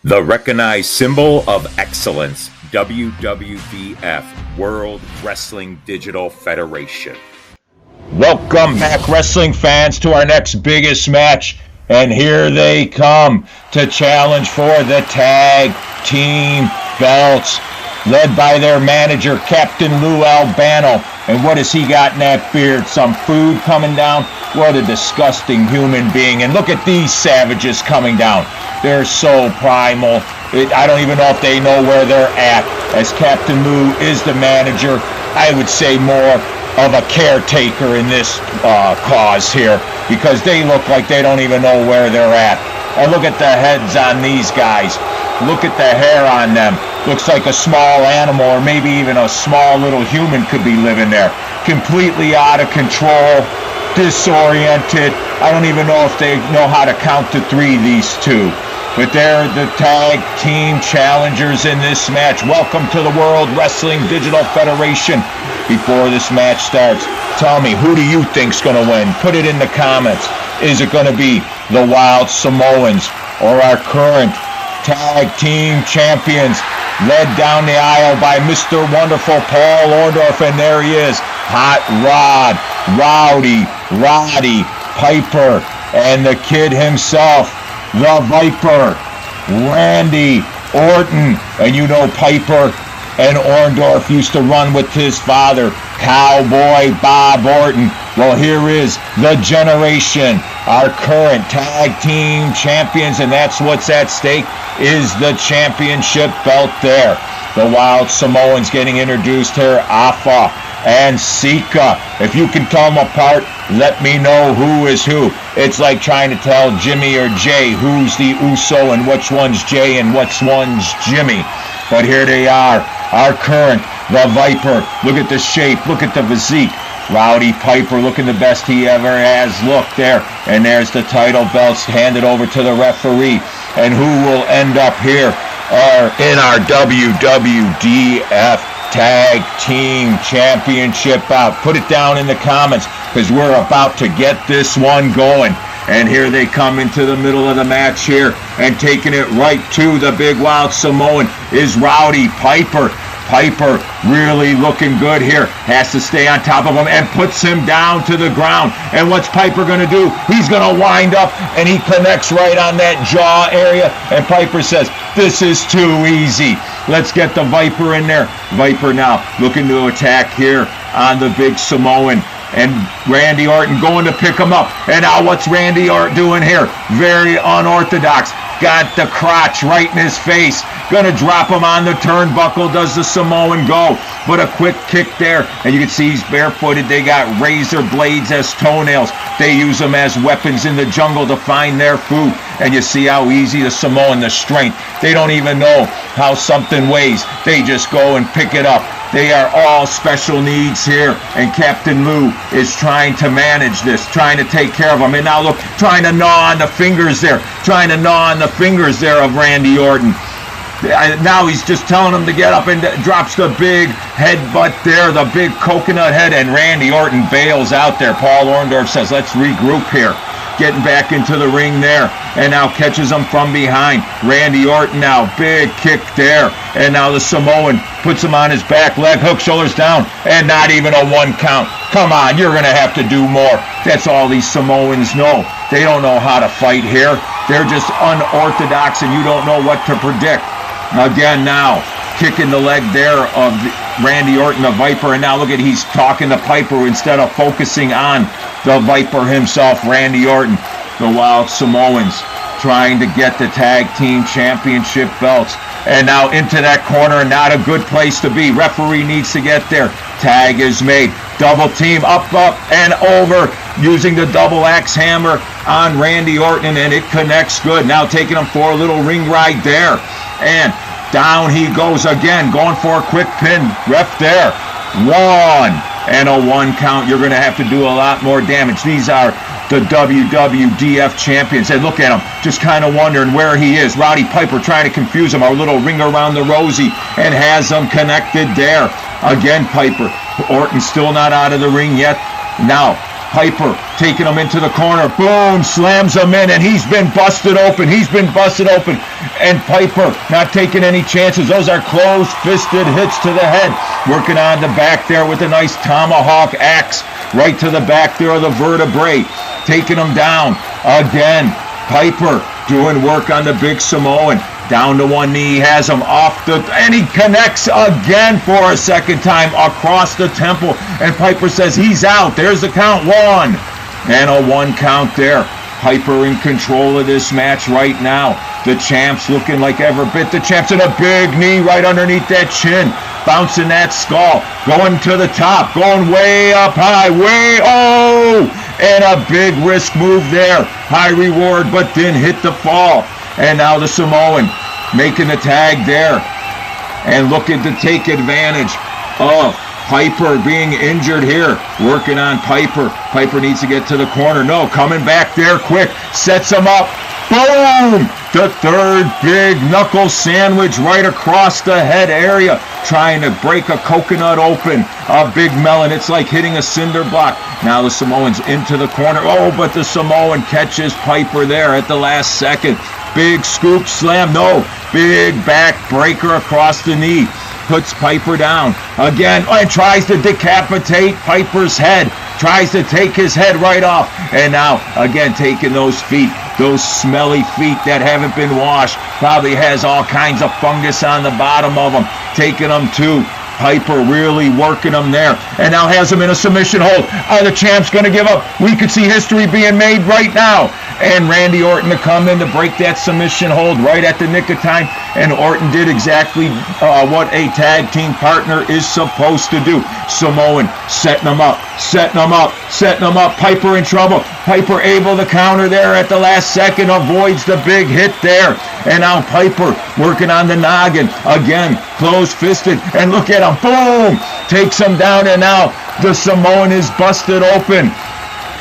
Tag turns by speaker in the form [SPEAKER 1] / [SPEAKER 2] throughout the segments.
[SPEAKER 1] The recognized symbol of excellence, WWDF, World Wrestling Digital Federation.
[SPEAKER 2] Welcome back, wrestling fans, to our next biggest match. And here they come to challenge for the tag team belts, led by their manager, Captain Lou Albano. And what has he got in that beard? Some food coming down? What a disgusting human being. And look at these savages coming down. They're so primal. I don't even know if they know where they're at. As Captain Lou is the manager, I would say more of a caretaker in this cause here, because they look like they don't even know where they're at. And look at the heads on these guys. Look at the hair on them. Looks like a small animal, or maybe even a small little human could be living there. Completely out of control, disoriented. I don't even know if they know how to count to three, these two. But they're the tag team challengers in this match. Welcome to the World Wrestling Digital Federation. Before this match starts, tell me, who do you think's going to win? Put it in the comments. Is it going to be the Wild Samoans or our current tag team champions, led down the aisle by Mr. Wonderful Paul Orndorff? And there he is, Hot Rod, Roddy Piper, and the kid himself, the Viper, Randy Orton. And you know Piper and Orndorff used to run with his father, Cowboy Bob Orton. Well, here is the generation, our current tag team champions, and that's what's at stake, is the championship belt there. The Wild Samoans getting introduced here, Afa and Sika. If you can tell them apart, let me know who is who. It's like trying to tell Jimmy or Jay who's the Uso and which one's Jay and which one's Jimmy. But here they are, our current, the Viper. Look at the shape, look at the physique. Rowdy Piper looking the best he ever has looked there. And there's the title belts handed over to the referee. And who will end up here in our WWDF Tag Team Championship bout? Put it down in the comments, because we're about to get this one going. And here they come into the middle of the match here, and taking it right to the big Wild Samoan is Rowdy Piper. Piper really looking good here. Has to stay on top of him and puts him down to the ground. And what's Piper going to do? He's going to wind up, and he connects right on that jaw area. And Piper says, this is too easy. Let's get the Viper in there. Viper now looking to attack here on the big Samoan. And Randy Orton going to pick him up. And now what's Randy Orton doing here? Very unorthodox. Got the crotch right in his face. Gonna drop him on the turnbuckle. Does the Samoan go? But a quick kick there. And you can see he's barefooted. They got razor blades as toenails. They use them as weapons in the jungle to find their food. And you see how easy the Samoan, the strength. They don't even know how something weighs. They just go and pick it up. They are all special needs here, and Captain Lou is trying to manage this, trying to take care of them. And now look, trying to gnaw on the fingers there, of Randy Orton. Now he's just telling him to get up, and drops the big headbutt there, the big coconut head, and Randy Orton bails out there. Paul Orndorff says, let's regroup here. Getting back into the ring there, and now catches him from behind. Randy Orton now, big kick there, and now the Samoan puts him on his back, leg hook, shoulders down, and not even a 1 count. Come on, you're going to have to do more. That's all these Samoans know. They don't know how to fight here. They're just unorthodox, and you don't know what to predict. Again now, kicking the leg there of Randy Orton, the Viper, and now look at, he's talking to Piper instead of focusing on the Viper himself, Randy Orton. The Wild Samoans trying to get the tag team championship belts. And now into that corner, not a good place to be. Referee needs to get there. Tag is made. Double team, up, and over, using the double axe hammer on Randy Orton, and it connects good. Now taking him for a little ring ride there. And down he goes again, going for a quick pin. Ref there. 1. And a 1 count. You're going to have to do a lot more damage. These are the WWDF champions. And look at him, just kind of wondering where he is. Rowdy Piper trying to confuse him. A little ring around the rosy, and has him connected there. Again, Piper. Orton still not out of the ring yet. Now, Piper taking him into the corner. Boom, slams him in, and he's been busted open. And Piper not taking any chances. Those are close-fisted hits to the head. Working on the back there with a nice tomahawk axe right to the back there of the vertebrae. Taking him down again. Piper doing work on the big Samoan. Down to one knee, he has him off and he connects again for a second time across the temple. And Piper says he's out. There's the count, 1. And a 1 count there. Piper in control of this match right now. The champ's looking like ever bit. The champ's in a big knee right underneath that chin. Bouncing that skull. Going to the top. Going way up high. And a big risk move there. High reward, but didn't hit the fall. And now the Samoan making the tag there and looking to take advantage of Piper being injured here. Working on Piper. Piper needs to get to the corner. No, coming back there quick. Sets him up. Boom! The third big knuckle sandwich right across the head area. Trying to break a coconut open. A big melon. It's like hitting a cinder block. Now the Samoan's into the corner. Oh, but the Samoan catches Piper there at the last second. Big scoop slam. No. Big back breaker across the knee. Puts Piper down again and tries to decapitate Piper's head. Tries to take his head right off. And now again taking those feet. Those smelly feet that haven't been washed. Probably has all kinds of fungus on the bottom of them. Taking them to Piper, really working him there. And now has him in a submission hold. The champ's going to give up. We could see history being made right now. And Randy Orton to come in to break that submission hold right at the nick of time. And Orton did exactly what a tag team partner is supposed to do. Samoan setting him up. Piper in trouble. Piper able to counter there at the last second. Avoids the big hit there. And now Piper working on the noggin. Again, close-fisted. And look at him. Boom! Takes him down. And now the Samoan is busted open.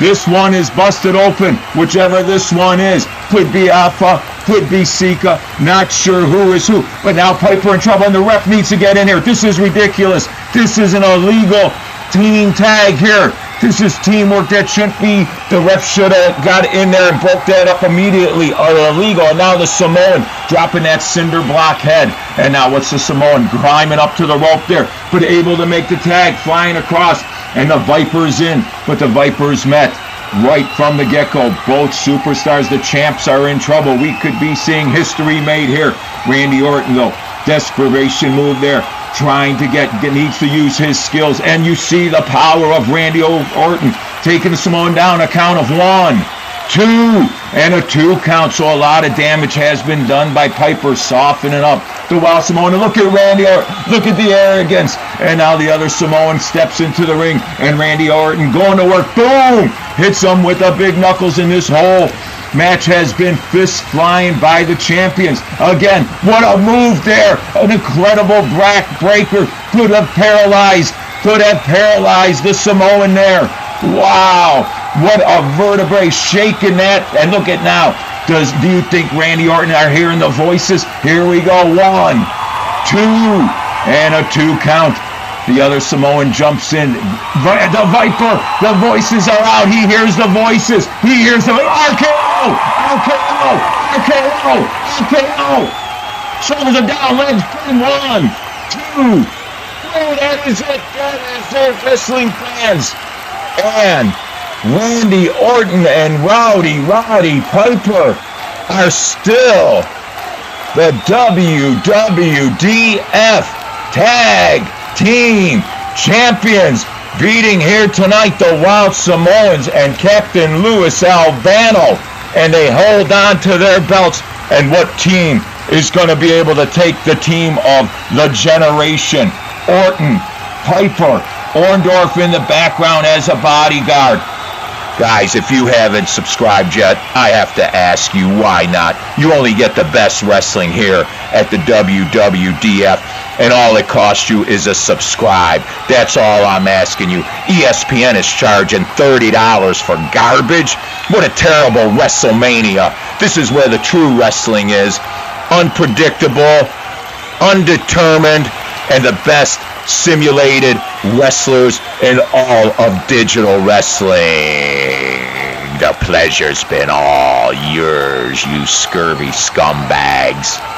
[SPEAKER 2] This one is busted open, whichever this one is. Could be Alpha, could be Sika, not sure who is who. But now Piper in trouble, and the ref needs to get in here. This is ridiculous. This is an illegal team tag here. This is teamwork that shouldn't be. The ref should have got in there and broke that up immediately. Illegal. And now the Samoan dropping that cinder block head. And now what's the Samoan climbing up to the rope there, but able to make the tag, flying across. And the Viper's in, but the Viper's met right from the get-go. Both superstars, the champs, are in trouble. We could be seeing history made here. Randy Orton, though, desperation move there, trying to needs to use his skills. And you see the power of Randy Orton taking Samoan down. A count of 1, 2, and a 2 count. So a lot of damage has been done by Piper, softening up the Wild Samoan. Look at Randy Orton. Look at the arrogance. And now the other Samoan steps into the ring. And Randy Orton going to work. Boom! Hits him with the big knuckles. In this whole match has been fist flying by the champions. Again, what a move there. An incredible back breaker. Could have paralyzed the Samoan there. Wow. What a vertebrae, shaking that. And look at now. Do you think Randy Orton are hearing the voices? Here we go. 1, 2, and a 2 count. The other Samoan jumps in. The Viper, the voices are out. He hears the voices. He hears the RKO! Shoulders are down, legs pin. 1, 2. Oh, that is it. That is it, wrestling fans. And Randy Orton and Rowdy Piper are still the WWDF Tag Team Champions, beating here tonight the Wild Samoans and Captain Louis Albano, and they hold on to their belts. And what team is going to be able to take the team of the generation? Orton, Piper, Orndorff in the background as a bodyguard. Guys, if you haven't subscribed yet, I have to ask you, why not? You only get the best wrestling here at the WWDF, and all it costs you is a subscribe. That's all I'm asking you. ESPN is charging $30 for garbage. What a terrible WrestleMania. This is where the true wrestling is. Unpredictable, undetermined, and the best simulated wrestlers in all of digital wrestling. The pleasure's been all yours, you scurvy scumbags.